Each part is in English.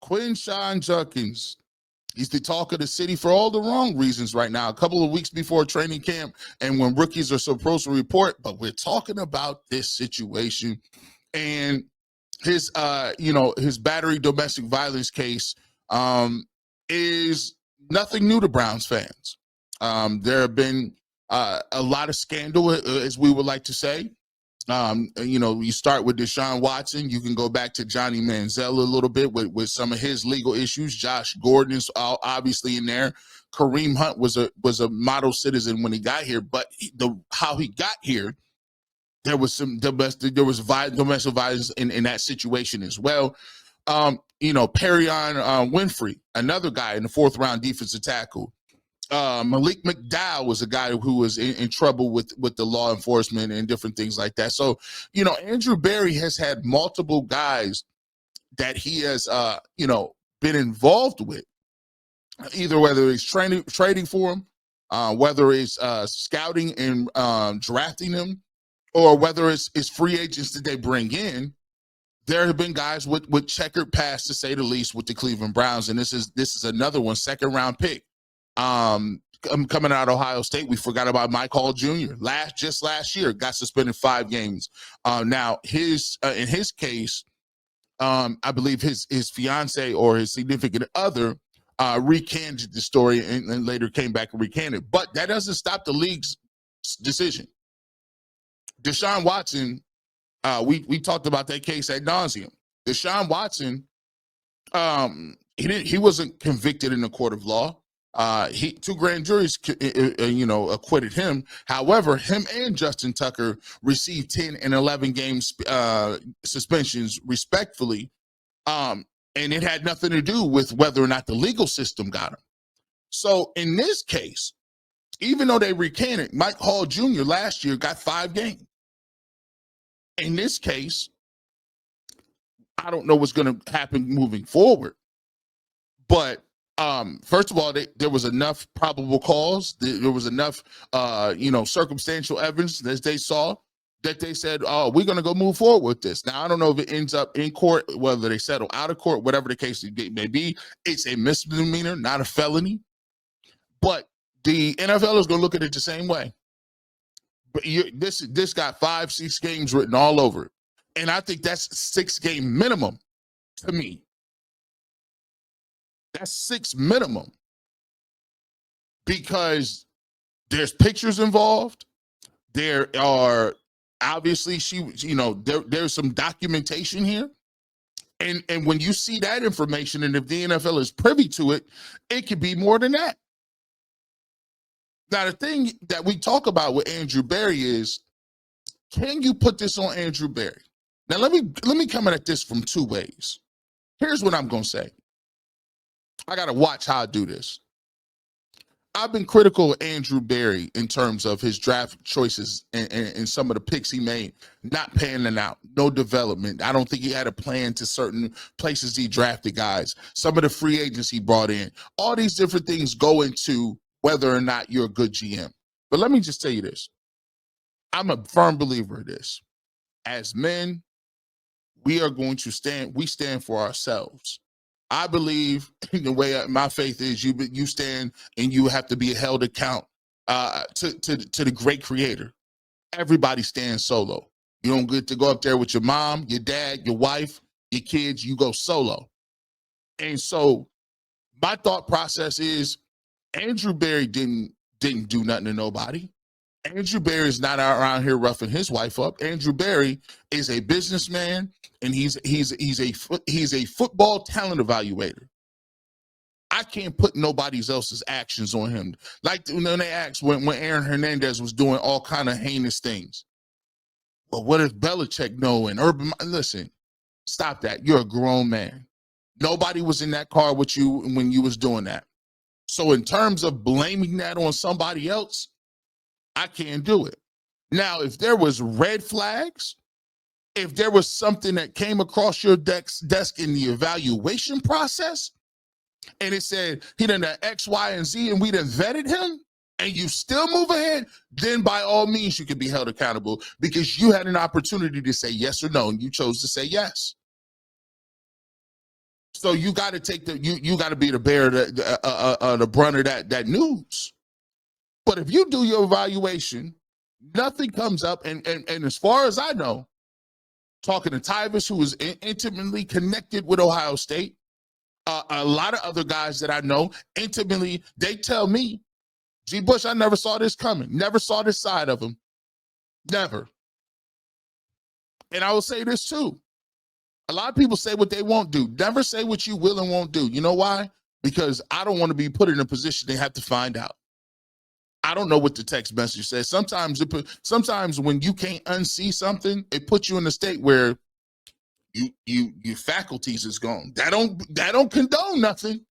Quinshon Judkins. He's the talk of the city for all the wrong reasons right now. A couple of weeks before training camp and when rookies are supposed to report, but we're talking about this situation and his his battery domestic violence case is nothing new to Browns fans. There have been a lot of scandal, as we would like to say. You start with Deshaun Watson. You can go back to Johnny Manziel a little bit with some of his legal issues. Josh Gordon is obviously in there. Kareem Hunt was a model citizen when he got here, but how he got here, there was domestic violence in that situation as well. Perion Winfrey, another guy in the 4th round defensive tackle. Malik McDowell was a guy who was in trouble with the law enforcement and different things like that. So, Andrew Berry has had multiple guys that he has, been involved with, either whether it's trading for him, whether it's scouting and drafting them, or whether it's free agents that they bring in. There have been guys with checkered past, to say the least, with the Cleveland Browns, and this is another one, 2nd round pick. Coming out of Ohio State, we forgot about Mike Hall Jr. Last year, got suspended 5 games. Now in his case, I believe his fiance or his significant other recanted the story and later came back and recanted. But that doesn't stop the league's decision. Deshaun Watson, we talked about that case ad nauseum. Deshaun Watson, he wasn't convicted in the court of law. 2 grand juries, acquitted him. However, him and Justin Tucker received 10 and 11 games suspensions, respectfully. And it had nothing to do with whether or not the legal system got him. So in this case, even though they recanted, Mike Hall Jr. last year got 5 games. In this case, I don't know what's going to happen moving forward, but first of all, there was enough probable cause. There was enough, circumstantial evidence as they saw that they said, "Oh, we're going to go move forward with this." Now, I don't know if it ends up in court, whether they settle out of court, whatever the case may be. It's a misdemeanor, not a felony. But the NFL is going to look at it the same way. But this got 5-6 games written all over it, and I think that's 6-game minimum to me. That's 6 minimum, because there's pictures involved. There are obviously there's some documentation here. And when you see that information, and if the NFL is privy to it, it could be more than that. Now, the thing that we talk about with Andrew Berry is, can you put this on Andrew Berry? Now, let me come at this from 2 ways. Here's what I'm going to say. I got to watch how I do this. I've been critical of Andrew Berry in terms of his draft choices and some of the picks he made, not panning out, no development. I don't think he had a plan to certain places he drafted guys, some of the free agents he brought in. All these different things go into whether or not you're a good GM. But let me just tell you this. I'm a firm believer of this. As men, we stand for ourselves. I believe in the way my faith is, you stand and you have to be held account to the great creator. Everybody stands solo. You don't get to go up there with your mom, your dad, your wife, your kids. You go solo. And so my thought process is, Andrew Berry didn't do nothing to nobody. Andrew Berry is not around here roughing his wife up. Andrew Berry is a businessman, and he's a football talent evaluator. I can't put nobody else's actions on him. Like when they asked when Aaron Hernandez was doing all kind of heinous things. Well, what if Belichick know and Urban? Listen, stop that. You're a grown man. Nobody was in that car with you when you was doing that. So in terms of blaming that on somebody else, I can't do it. Now, if there was red flags, if there was something that came across your desk in the evaluation process, and it said he done that X, Y, and Z, and we done vetted him, and you still move ahead, then by all means you can be held accountable, because you had an opportunity to say yes or no, and you chose to say yes. So you got to take you got to be the bearer the brunt of that news. But if you do your evaluation, nothing comes up. And as far as I know, talking to Tyvis, who is intimately connected with Ohio State, a lot of other guys that I know intimately, they tell me, G. Bush, I never saw this coming. Never saw this side of him. Never. And I will say this too. A lot of people say what they won't do. Never say what you will and won't do. You know why? Because I don't want to be put in a position they have to find out. I don't know what the text message says. Sometimes when you can't unsee something, it puts you in a state where your faculties is gone. That don't condone nothing,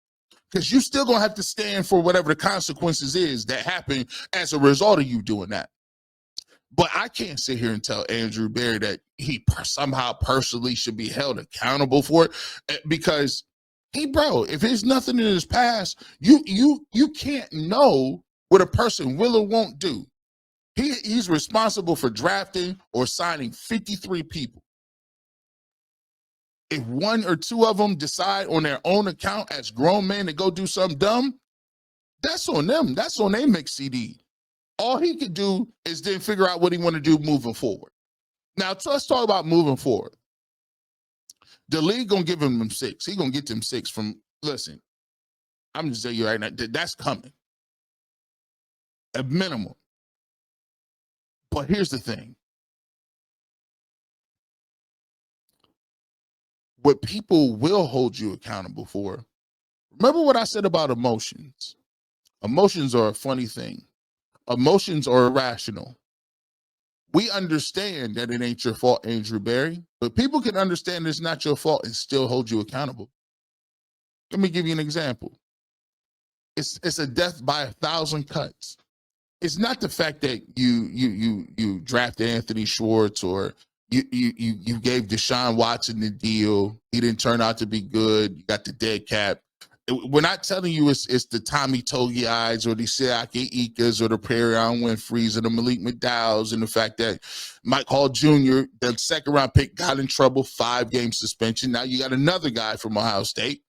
because you still gonna have to stand for whatever the consequences is that happen as a result of you doing that. But I can't sit here and tell Andrew Berry that he somehow personally should be held accountable for it, because if there's nothing in his past, you can't know what a person will or won't do. He's responsible for drafting or signing 53 people. If one or two of them decide on their own account as grown men to go do something dumb, that's on them. That's on their mix CD. All he could do is then figure out what he want to do moving forward. Now, let's talk about moving forward. The league gonna give him them 6. He gonna get them 6 from, listen, I'm just telling you right now, that's coming. At minimum. But here's the thing. What people will hold you accountable for, remember what I said about emotions. Emotions are a funny thing. Emotions are irrational. We understand that it ain't your fault, Andrew Berry, but people can understand it's not your fault and still hold you accountable. Let me give you an example. It's a death by 1,000 cuts. It's not the fact that you drafted Anthony Schwartz, or you gave Deshaun Watson the deal. He didn't turn out to be good. You got the dead cap. We're not telling you it's the Tommy Togiai's or the Siaki Ikas or the Perion Winfreys or the Malik McDowells, and the fact that Mike Hall Jr., the second round pick, got in trouble, 5-game suspension. Now you got another guy from Ohio State.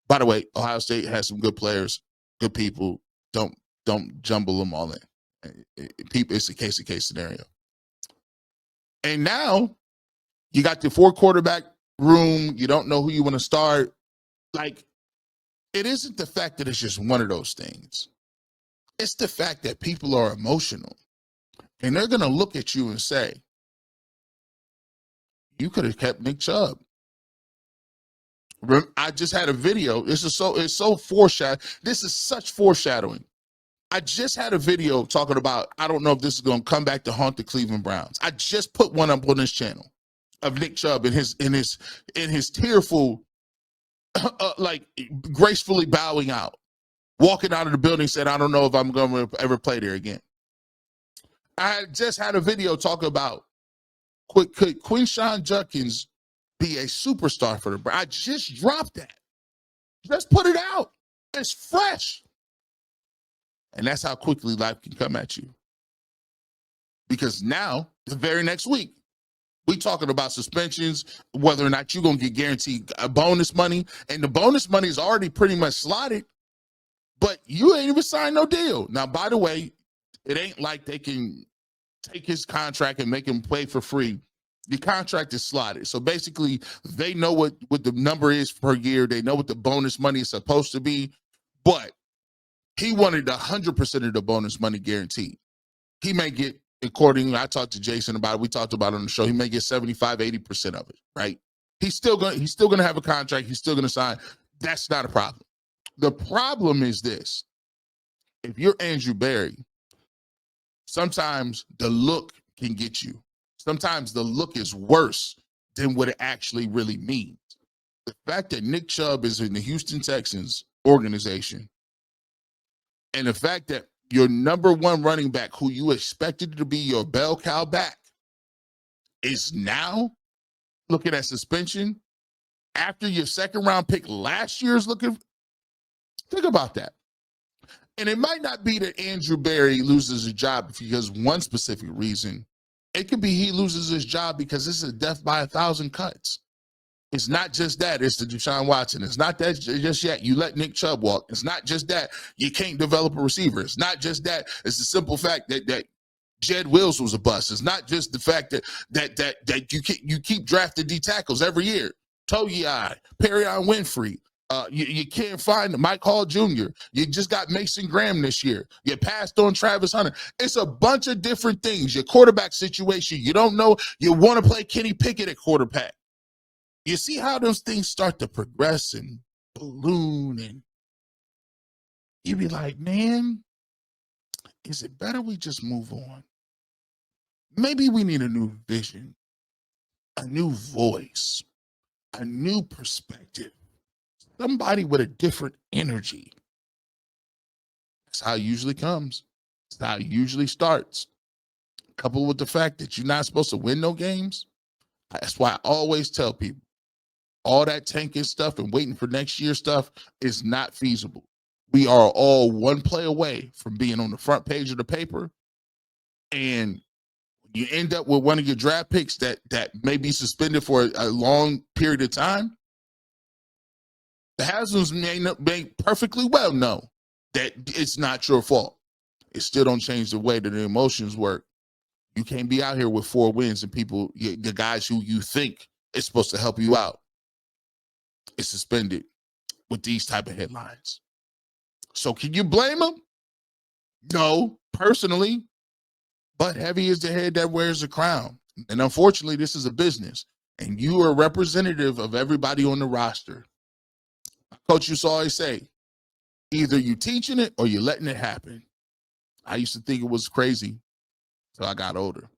By the way, Ohio State has some good players, good people. Don't jumble them all in. It's a case-to-case scenario. And now you got the 4-quarterback room. You don't know who you want to start. Like, it isn't the fact that it's just one of those things. It's the fact that people are emotional. And they're going to look at you and say, you could have kept Nick Chubb. I just had a video. It's so foreshadowing. This is such foreshadowing. I just had a video talking about, I don't know if this is going to come back to haunt the Cleveland Browns. I just put one up on this channel of Nick Chubb in his tearful, like gracefully bowing out, walking out of the building, said, I don't know if I'm going to ever play there again. I just had a video talking about, could Quinshawn Judkins be a superstar for the Browns? I just dropped that. Just put it out. It's fresh. And that's how quickly life can come at you. Because now, the very next week, we talking about suspensions, whether or not you're going to get guaranteed bonus money. And the bonus money is already pretty much slotted, but you ain't even signed no deal. Now, by the way, it ain't like they can take his contract and make him play for free. The contract is slotted. So basically, they know what the number is per year. They know what the bonus money is supposed to be. But he wanted 100% of the bonus money guaranteed. He may get, according, I talked to Jason about it, we talked about it on the show, he may get 75, 80% of it, right? He's still gonna have a contract, he's still gonna sign. That's not a problem. The problem is this. If you're Andrew Berry, sometimes the look can get you. Sometimes the look is worse than what it actually really means. The fact that Nick Chubb is in the Houston Texans organization, and the fact that your number one running back, who you expected to be your bell cow back, is now looking at suspension after your second round pick last year's looking. Think about that. And it might not be that Andrew Berry loses his job because one specific reason. It could be he loses his job because this is a death by 1,000 cuts. It's not just that. It's the Deshaun Watson. It's not that just yet. You let Nick Chubb walk. It's not just that. You can't develop a receiver. It's not just that. It's the simple fact that Jed Wills was a bust. It's not just the fact that you keep drafting D tackles every year. Togiai, Perrion Winfrey. You can't find Mike Hall Jr. You just got Mason Graham this year. You passed on Travis Hunter. It's a bunch of different things. Your quarterback situation, you don't know. You want to play Kenny Pickett at quarterback. You see how those things start to progress and balloon, and you be like, man, is it better we just move on? Maybe we need a new vision, a new voice, a new perspective, somebody with a different energy. That's how it usually comes. That's how it usually starts. Coupled with the fact that you're not supposed to win no games. That's why I always tell people, all that tanking stuff and waiting for next year stuff is not feasible. We are all one play away from being on the front page of the paper, and you end up with one of your draft picks that may be suspended for a long period of time. The Haslam's may perfectly well know that it's not your fault. It still don't change the way that the emotions work. You can't be out here with 4 wins and people, the guys who you think is supposed to help you out, is suspended with these type of headlines. So can you blame them? No, personally, but heavy is the head that wears the crown. And unfortunately, this is a business, and you are a representative of everybody on the roster. Coach used to always say, either you teaching it or you're letting it happen. I used to think it was crazy until I got older.